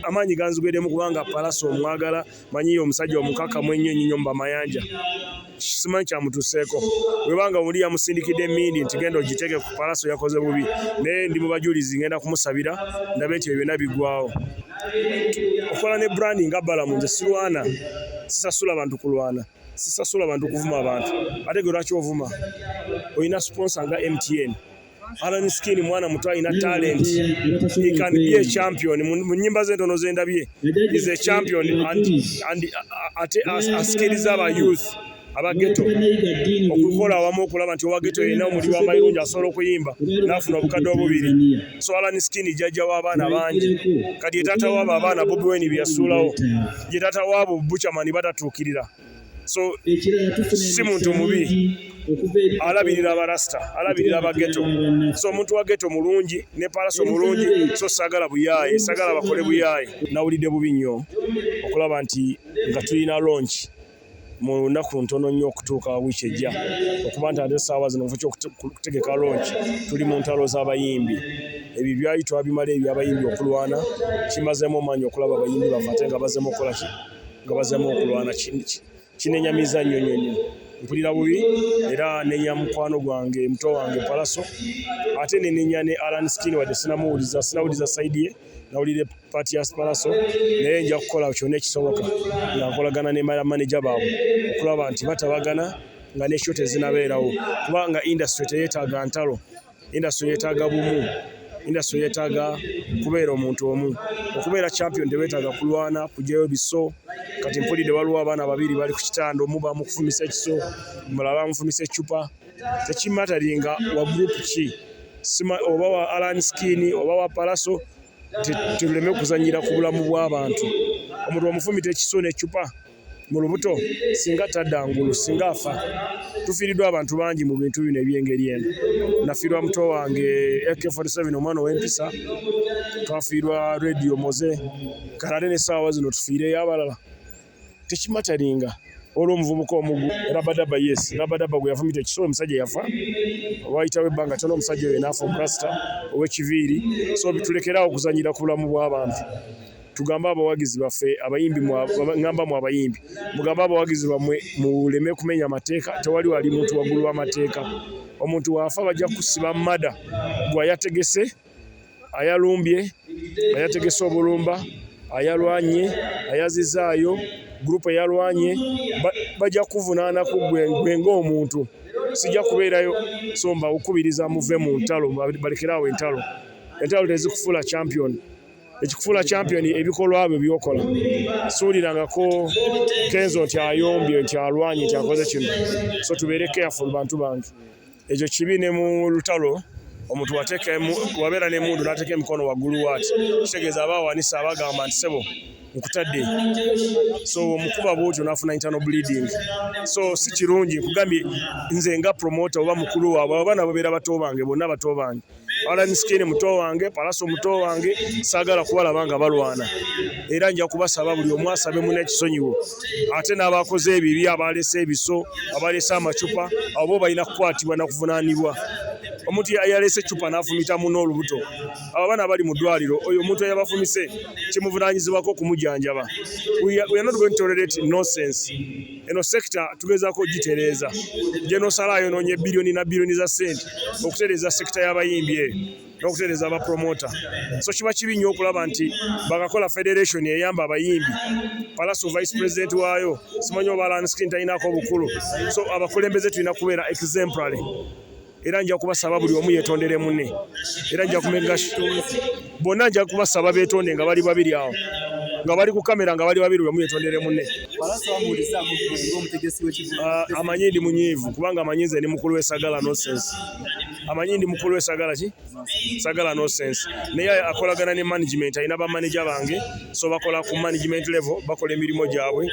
amaanyi ganzigweremu kubanga Pallaso omwagala manyiyo omusajja omukakamu ennyo ennyo mu bamayanja simanyi kyamutuseeko webanga oli yamusindikidde emmindi nti genda ogiteeke ku Pallaso yakoze bubi naye ndi mu bajulizi ngenda kumusabira ndabe nti byonna biggwawo okola ne branding nga Balaam nze sirwana sisasula abantu kulwana sisasula abantu kuvuma abantu ate gwe lwaki ovuma olina sponsor nga MTN Alien Skin mwana muto alina talent he can be a champion mu nnyimba ze ntono zendabye is a champion and ate asikiriza aba youth abageto okukola awamu okulaba nti owageto yina omulimu amayirungi asobola okuyimba n'afuna obukadde obubiri so Alien Skin jjajja w'abaana bangi kati ye taata waabo abaana Bobi Wine bye yasuulawo ye taata waabo Buchamani batatuukirira so si muntu mubi alabirira abarasta alabirira abageto so omuntu wa geto mulungi ne Pallaso mulungi so sagala buyaye sagala bakole buyaye nawulidde bubi nnyo okulaba nti nga tulina launch mu nnaku ntono nnyo okutuuka wiiki ejja okuba nti ate essaawa zino mufu ky'okutegeka launch tuli mu ntalo z'abayimbi ebyo byali twabimala ebyabayimbi okulwana kimazeemu omanyi okulaba abayimbi bafe ate nga bazeemu okukola ki nga bazeemu okulwana kinenyamiza nnyo nnyo nnyo mpulira bubi era nenya mukwano gwange muto wange Pallaso ate nenenya ne Alien Skin wadde sinawuliza saidi ye nawulire pati ya Pallaso naye nja kukola kyonna ekisoboka nga nkolagana ne manager baabwe okulaba nti batabagana nga n'ekyo tezinabeerawo kubanga industry teyeetaaga ntalo industry yeetaaga bumu industry yeetaaga kubeera omuntu omu okubeera champion tebeetaaga kulwana kujjayo biso kati mpulidde waliwo abaana babiri bali ku kitanda omu bamukufumisa ekiso mulala bamufumisa eccupa tekimataringa wa group ki oba wa Alien Skin oba wa Pallaso tuleme okuzanyira ku bulamu bw'abantu omuntu omufumita ekiso n'eccupa mu lubuto singa tadda ngulu singa afa tufiiriddwa abantu bangi mu bintu bino eby'engeri eno nafiirwa muto wange AK47 omwana ow'empisa twafiirwa radio moze kalale n'essaawa zino tufiireyo abalala tekimataringa olw'omuvubuka omugu rabadaba yes rabadaba gwe yafumita ekiso omusajja yafa wayitawo ebbanga tono omusajja oyo n'afa omurasita ow'ekiviiri so bitulekerawo okuzanyira ku bulamu bw'abantu tugambe abawagizi baffe abayimbi ngamba mu abayimbi mugambe abawagizi bammwe muleme kumenya amateeka tewali wali muntu waggulu w'amateeka omuntu waafa bajja kusiba mada gwayategese ayalumbye ayategese obulumba ayalwanye ayazizaayo gurupu eyalwanye bajja kuvunaanaku gwe ng'omuntu sijja kubeerayo somba okubiriza muve mu ntalo balekerawo entalo tezikufuula champion ekikufuula champion ebikolwa byo byokola suulirangako Kenzo nti ayombye nti alwanye nti akoze kino so tubeere careful bantu bange ekyo kibi ne mu lutalo omuntu wabeera n'emundu n'ateeka emikono waggulu waati kitegeeza abaawanisa abagamba nti sebo nkutadde so omukuba bwotyo n'afuna internal bleeding so si kirungi nkugambye nze nga promoter oba mukulu waabwe abaana babeera bato bange bonna bato bange Alien Skin muto wange Pallaso muto wange saagala kubalaba nga balwana era nja kubasaba buli omu asabe munne ekisonyiwo ate n'abakoze ebibi abalese ebiso abalese amacupa abo balina kukwatibwa na kuvunaanibwa omuntu yalese eccupa n'afumita muno olubuto abo abaana bali mu ddwaliro oyo omuntu eyabafumise kimuvunaanyizibwako okumujanjaba we are not going to tolerate nonsense eno sector tugezaako gitereeza genosalaayo noonye biliyoni na biliyoni za sente okutereeza sector y'abayimbi eyo n'okutereeza abapromota so kiba kibi nnyo okulaba nti bakakola federation eyamba abayimbi Pallaso vice president waayo simanyi oba Alien Skin talinaako obukulu so abakulembeze tulina kubeera exemplary era nja kubasaba buli omu yeetondere munne era nja kumega bonna nja kubasaba beetonde nga bali babiri awo nga bali ku kamera nga bali babiri omu yeetondere munne amanyi ndi munyiivu kubanga amanyi nze ndi mukulu w'esagala nonsense amanyi ndi mukulu w'esagala ki sagala nonsense naye akolagana ne management alina bamaneja bange so bakola ku management level bakola emirimu gyabwe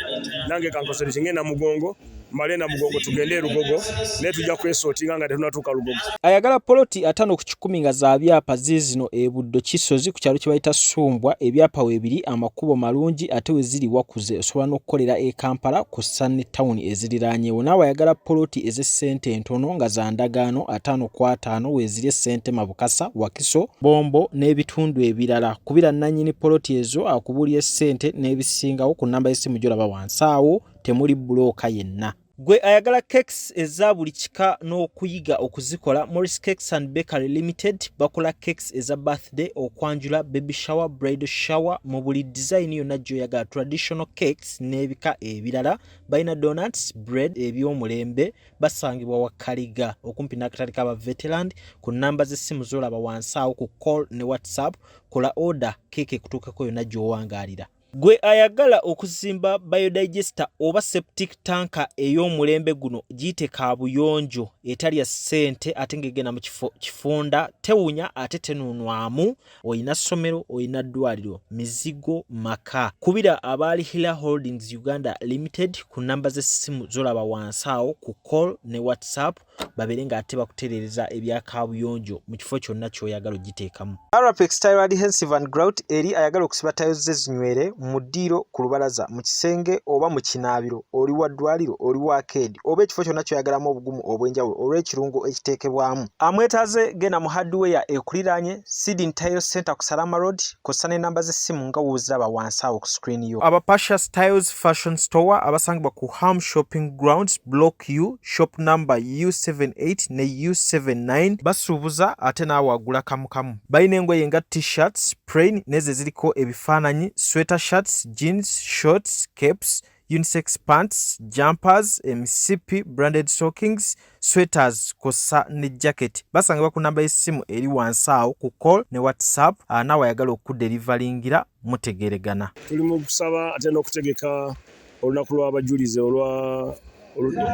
nange kankosere kingenda mugongo Malena Mugongo tugende Lugogo ne tujja kwesootinga nga tetunatuuka Lugogo. Ayagala poloti 5 nga za byapa ziizino Buddo Kisozi ku kyalo kye bayita Sumbwa ebyapa weebiri amakubo malungi ate we ziri wakuze osobola n'okukolera Kampala ku Sunny Town eziriraanyeewo. Naawe ayagala poloti ez'essente entono nga za ndagaano 5 ku 5 we ziri essente Mabukasa, Wakiso, Bombo n'ebitundu ebirala. Kubira nannyini poloti ezo akubuulya essente n'ebisingawo ku nnamba y'essimu gy'olaba wansi awo, temuli bulooka yenna. Gwe ayagala cakes eza buli kika n'okuyiga okuzikola, Morris Cakes and Bakery Limited bakola cakes eza birthday, okwanjula, baby shower, bridal shower mu buli design yonna gy'oyagala, traditional cakes n'ebika ebirala. Balina donuts, bread eby'omulembe, basangibwa wa Kaliga okumpi n'akatale k'aba veteran. Ku nnamba z'essimu z'olaba wansi awo ku call ne WhatsApp, kola order keeke kutuukako yonna gy'owangaalira. Gwe ayagala okuzimba biodigester oba septic tanka ey'omulembe guno giyite kaabuyonjo etalya ssente ate ng'egenda mu kifunda, tewunya ate tenuunwamu, oyina ssomero, oyina ddwaliro, mizigo, maka. Kubira abaali Hila Holdings Uganda Limited ku nnamba z'essimu z'olaba wansi awo ku call ne WhatsApp babeere ng'ate bakutereereza ebya kaabuyonjo mu kifo kyonna ky'oyagala ogiteekamu. Arapex Tile Adhesive and Grout eri ayagala okusiba tayo ze zinywere mu ddiiro, ku lubalaza, mu kisenge oba mu kinaabiro, oli wa ddwaliro, oli wa arcade oba ekifo kyonna ky'oyagalamu obugumu obw'enjawulo olw'ekirungo ekiteekebwamu. Amwetaaze genda mu hardware ekuliraanye Sidin Tile Center ku Salama Road, kossa n'ennamba z'essimu nga wooziraba wansi awo ku screen yo. Aba Pasha's Tiles Fashion Store abasangibwa ku Ham Shopping Grounds Block U shop number U78 ne U79 basuubuza ate naawe agula kamukamu. Balina engoye nga t-shirts, plain n'ezo ziriko ebifaananyi, sweater shirts, jeans, shorts, capes, unisex pants, jumpers, emisipi, branded stockings, sweaters kossa ne jacket. Basangibwa ku namba y'essimu eri wansi awo ku call ne WhatsApp. Naawe ayagala okuderivalingira mutegeregana. Tuli mu kusaba ate n'okutegeka olunaku lw'abajulize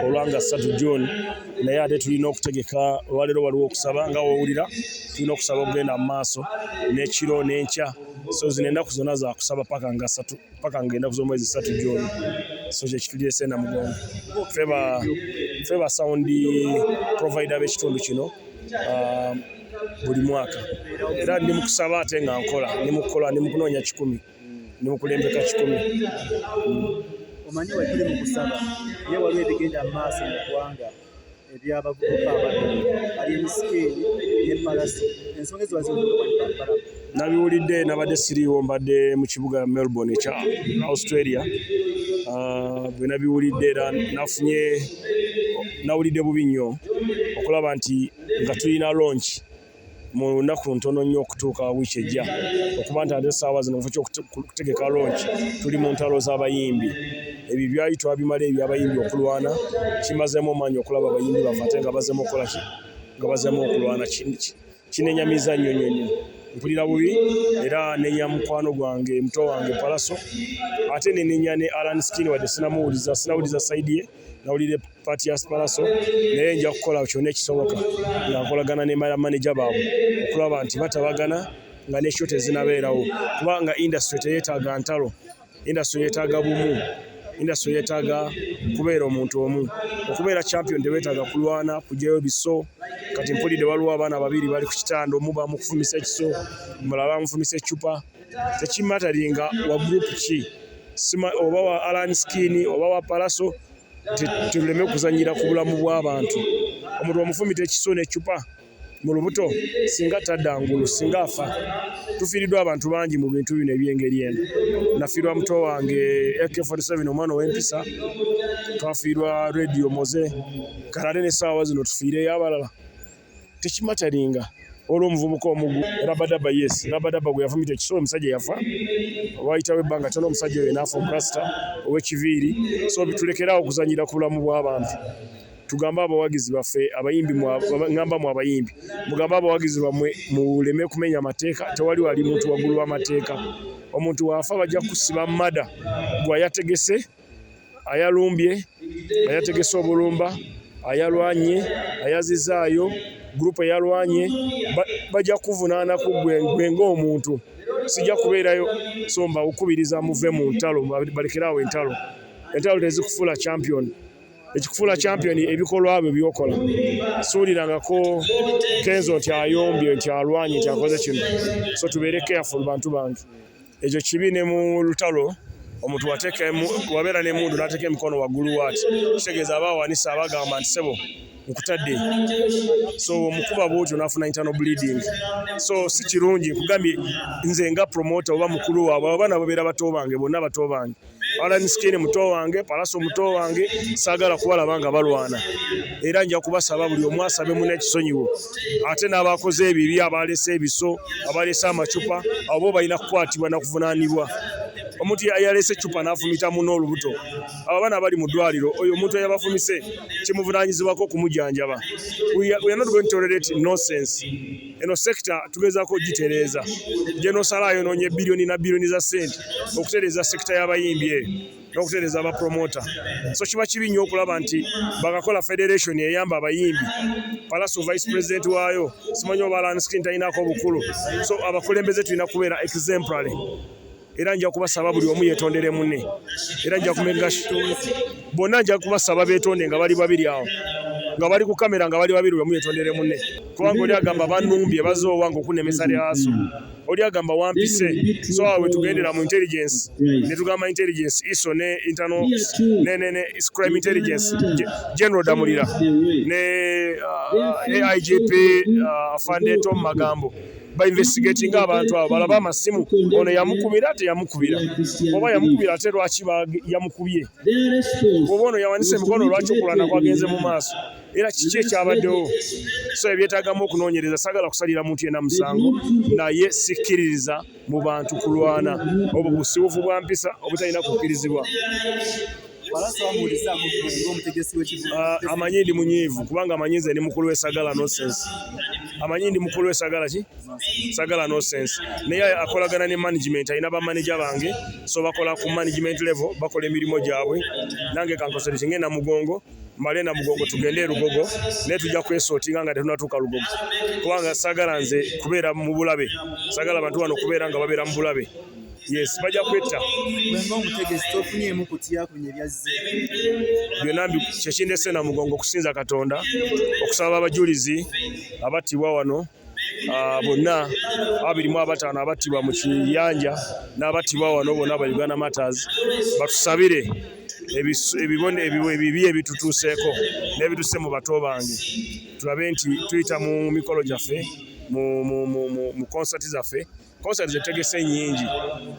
olwanga 3 June, naye ate tulina okutegeka olwaleero waliwo okusaba nga wowulira, tulina okusaba okugenda mu maaso n'ekiro n'enkya. So zino ennaku zonna za kusaba paka ng'ennaku z'omwezi 3 June. So kyekituliese na Mugongo. Ffe ba sound provider b'ekitundu kino buli mwaka. Era ndi mu kusaba ate nga nkola, ndi mu kunoonya 10, ndi mu kulembeka 10. Omanyi we tuli mu kusaba ye waliwo ebigenda mu maaso mu ggwanga ebyabavubuka Alien Skin ne Pallaso, ensonga ezo waziwulira? Nabiwulidde, nabadde siriiwo, mbadde mu kibuga Melbourne ekya Australia. Bwe nabiwulidde era nawulidde bubi nnyo okulaba nti nga tulina launch mu nnaku ntono nnyo okutuuka wiiki ejja, okuba nti ate essaawa zino mu kifo ky'okutegeka launch tuli mu ntalo z'abayimbi. Ebyo byali twabimala eby'abayimbi okulwana, kimazeemu amaanyi okulaba abayimbi bafe ate nga bazeemu okukola ki, nga bazeemu okulwana. Kinenyamiza nnyo, mpulira bubi era nenya mukwano gwange muto wange Pallaso, ate nenenya ne Alien Skin wadde sinawuliza side ye, nawulire party ya Pallaso, naye nja kukola kyonna ekisoboka nga nkolagana ne manager baabwe okulaba nti batabagana nga ne short ezinabeerawo, kubanga industry teyeetaaga ntalo, industry yeetaaga bumu, industry yeetaaga kubeera omuntu omu. Okubeera champion teweetaaga kulwana kujjayo biso. Kati mpulidde waliwo abaana babiri bali ku kitanda, omu bamufumisa ekiso, omulala bamufumisa eccupa. Tekimataringa wa group ki, oba wa Alien Skin oba wa Pallaso, tuleme kuzanyira ku bulamu bw'abantu. Omuntu omufumita ekiso n'eccupa mu lubuto singa tadda ngulu, singa afa. Tufiiriddwa abantu bangi mu bintu bino eby'engeri eno. Nafiirwa muto wange AK47 omwana ow'empisa, twafiirwa Radio Moze, kalale n'essaawa zino tufiireyo abalala. Tekimataringa olw'omuvubuka omugu Rabadaba. Yes, Rabadaba gwe yafumita ekiso, omusajja yafa, wayitawo ebbanga tono omusajja oyo n'afa, omulasita ow'ekiviiri. So bitulekerawo okuzanyira ku bulamu bw'abantu. Tugambe abawagizi baffe, abayimbi, ngamba mu abayimbi, mugambe abawagizi bammwe muleme kumenya amateeka. Tewali wali muntu waggulu w'amateeka. Omuntu waafa bajja kusiba mada gwe yategese, ayalumbye, ayategese obulumba, ayalwanye, ayazizaayo, gurupu eyalwanye, bajja kuvunaanaku gwe ng'omuntu. Sijja kubeerayo. So mbakubiriza muve mu ntalo, balekeraawo entalo. Entalo tezikufuula champion. ekikufuula champion ebikolwa bwe byokola suulirangako Kenzo nti ayombye nti alwanye nti akoze kino so tubeere careful bantu bange ekyo kibi ne mu lutalo omuntu wabeera n'emundu n'ateeka emikono waggulu waati kitegeeza abaawanisa abagamba nti sebo nkutadde so omukuba bwotyo n'afuna internal bleeding so si kirungi nkugambye nze nga promoter oba mukulu waabwe abo baana babeera bato bange bonna bato bange Alien Skin muto wange Pallaso muto wange saagala kubalaba nga balwana era nja kubasaba buli omu asabe munne ekisonyiwo ate n'abakoze ebibi abalese ebiso abalese amacupa abo balina kukwatibwa na kuvunaanibwa omuntu yalese ecupa n'afumita muno olubuto abo abaana bali mu ddwaliro oyo omuntu eyabafumise kimuvunaanyizibwako okumujanjaba. We are not going to tolerate nonsense. Eno sector tugezaako gitereeza genosalaayo noonye biliyoni na biliyoni za sente okutereeza sector y'abayimbi eyo n'okutereeza abapromota so kiba kibi nnyo okulaba nti bakakola federation eyamba abayimbi Pallaso vice president waayo simanyi oba Alien Skin talinaako obukulu so abakulembeze tulina kubeera exemplary era nja kubasaba buli omu yeetondere munne era nja kumega bonna nja kubasaba beetonde nga bali babiri awo nga bali ku kamera nga bali babiri omu yeetondere munne kubanga oli agamba bannumbye bazoowa ng'okunemesa lyaso oli agamba wampise so awe tugendera mu intelligence ne tugamba intelligence iso ne internal ne crime intelligence general damulira ne IGP Fandeto Magambo ba investigating abantu abo balaba amasimu ono yamukubira ate yamukubira oba yamukubira ate lwaki yamukubye oba ono yawanise emikono lwaki okulwana kwagenze mu maaso era kiki ekyabaddewo so ebyetaagamu okunoonyereza sagala kusalira muntu yenna musango naye sikkiririza mu bantu kulwana obwo busibufu bwa mpisa obutalina kukkirizibwa. Amanyi ndi munyiivu kubanga amanyi nze ndi mukulu w'esagala nonsense amanyi ndi mukulu w'esagala ki sagala nonsense naye akolagana ne management alina bamaneja bange so bakola ku management level bakola emirimu gyabwe nange kankosere kingenda mugongo male na mugongo tugende erugogo naye tujja kwesootinga nga tetunatuuka lugogo kubanga sagala nze kubeera mu bulabe sagala abantu bano kubeera nga babeera mu bulabe. Yes, bajja kwetta byonna kyekindese na mugongo okusinza Katonda okusaba abajulizi abattibwa wano bonna 25 abattibwa mu kiyanja n'abattibwa wano bonna aba Uganda Matters batusabire ebibi ebitutuuseeko n'ebituse mu bato bange tulabe nti tuyita mu mikolo gyaffe mu concert zaffe concert zetegese nyingi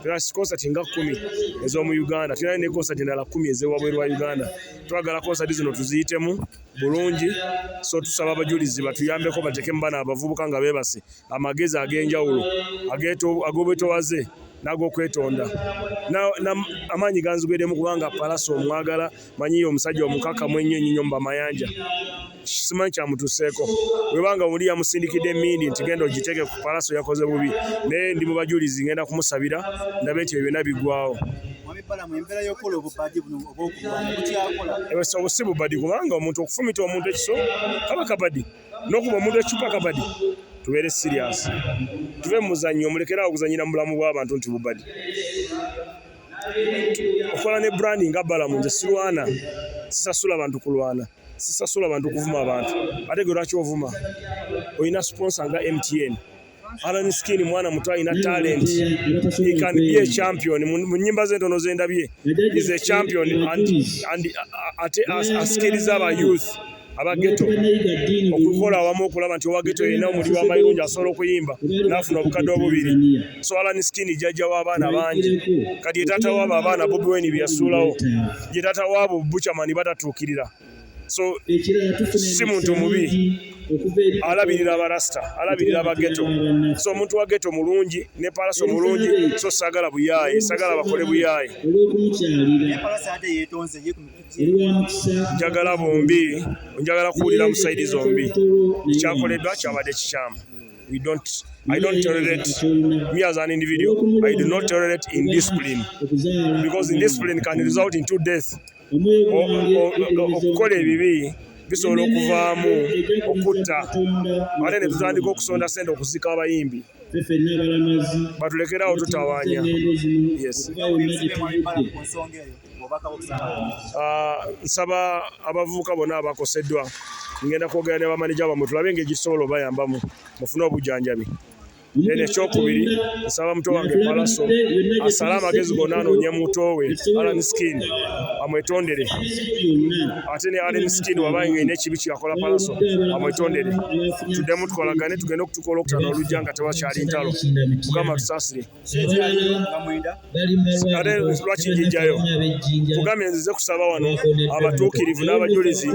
tulina concert nga 10 ez'omu Uganda tulina ne concert endala 10 ez'ewabweru wa Uganda twagala concert zino tuziyitemu bulungi so tusaba abajulizi batuyambeko batekemu bana abavubuka nga beebase amagezi ag'enjawulo ag'obwetowaze n'ag'okwetonda amaanyi ganzigweddemu kubanga Pallaso omwagala manyiyo omusajja omukakamu ennyo ennyinnyomba mayanja simanyi kyamutuseeko webanga oli yamusindikidde emindi nti genda ogiteeke ku Pallaso yakoze bubi naye ndi mu bajulizi ngenda kumusabira ndabe nti byonna biggwawo. Obusi bubadi kubanga omuntu okufumita omuntu ekiso kaba kabadi n'okuba omuntu ekicupa kabadi tubeere serious tuve mu muzannyo mulekerawo okuzannyira mu bulamu bw'abantu nti bubadi okola ne branding nga Balaam nze sirwana sisasula abantu kulwana sisasula abantu kuvuma abantu ate gwe lwaki ovuma olina sponsor nga MTN Alien Skin mwana muto alina talent he can be a champion mu nnyimba ze ntono zendabye is a champion and ate askiriza aba youth abageto okukola awamu okulaba nti owageto yenna omuli w'amayirungi asobola okuyimba n'afuna obukadde obubiri so Alien Skin jjajja w'abaana bangi kati yetaata w'abo abaana Bobi Wine bye yasuulawo yetaata w'abo Buchamani batatuukirira so si muntu mubi alabirira abarasta alabirira abageto so omuntu wa geto mulungi ne Pallaso mulungi so sagala buyaye sagala bakole buyaye njagala bombi njagala kuwulira mu saidi zombi kyakoleddwa kyabadde kikyamu. I don't tolerate, me as an individual, I do not tolerate indiscipline because indiscipline can result into death. Okukola ebibi bisobola okuvaamu okutta ate ne tutandika okusonda sente okuzika abayimbi batulekerawo tutawaanya. Yes. obubaka okusanga nsaba abavubuka bonna abakoseddwa ngenda kwogera ne bamaneja bamwe tulabe engeri gisobola obayambamu mufune obujjanjabi. Then ekyokubiri nsaba muto wange Pallaso asale amagezi gonna anoonye muto we Alien Skin amwetondere. Ate ne Alien Skin waba ng'erina ekibi kyakola Pallaso amwetondere. Tuddemu tukolagane tugende okutukola okutana olujja nga tewakyali ntalo. Mukama tusaasire. Ate lwaki njijjayo tugambye nzize kusaba wano abatuukirivu n'abajulizi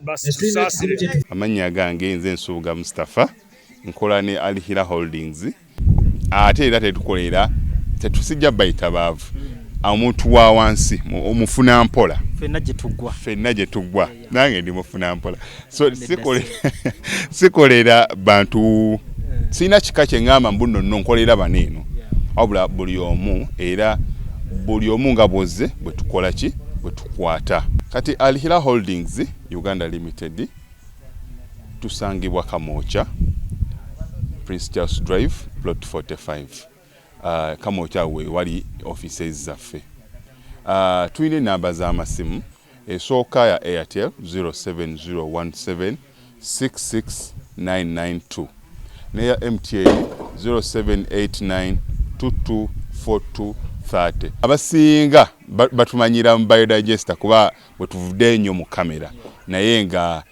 batusaasire. Amannya gange nze Nsuuga Mustafa nkola ne Alihira Holdings ate era tetusijja bayita baavu omuntu wa wansi omufuna mpola ffenna gye tuggwa nange ndi mufuna mpola so sikolera bantu sina kika kye ngamba mbu nno nkolera baneeno wabula buli omu nga bwozze bwe tukola ki bwe tukwata. Kati Alihira Holdings Uganda Limited tusangibwa Kamoocha Prince Charles Drive plot 45 Kamoocha we wali offices zaffe. Tuyina namba z'amasimu esooka ya Airtel 07017669992 neya MTN 0789224230. Abasinga batumanyira mu biodigester kuba bwe tuvudde nnyo mu kamera naye nga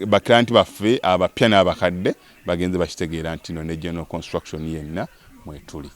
baklanti baffe abapya n'abakadde bagenze bakitegeera nti no ne general construction yenna mwetuli.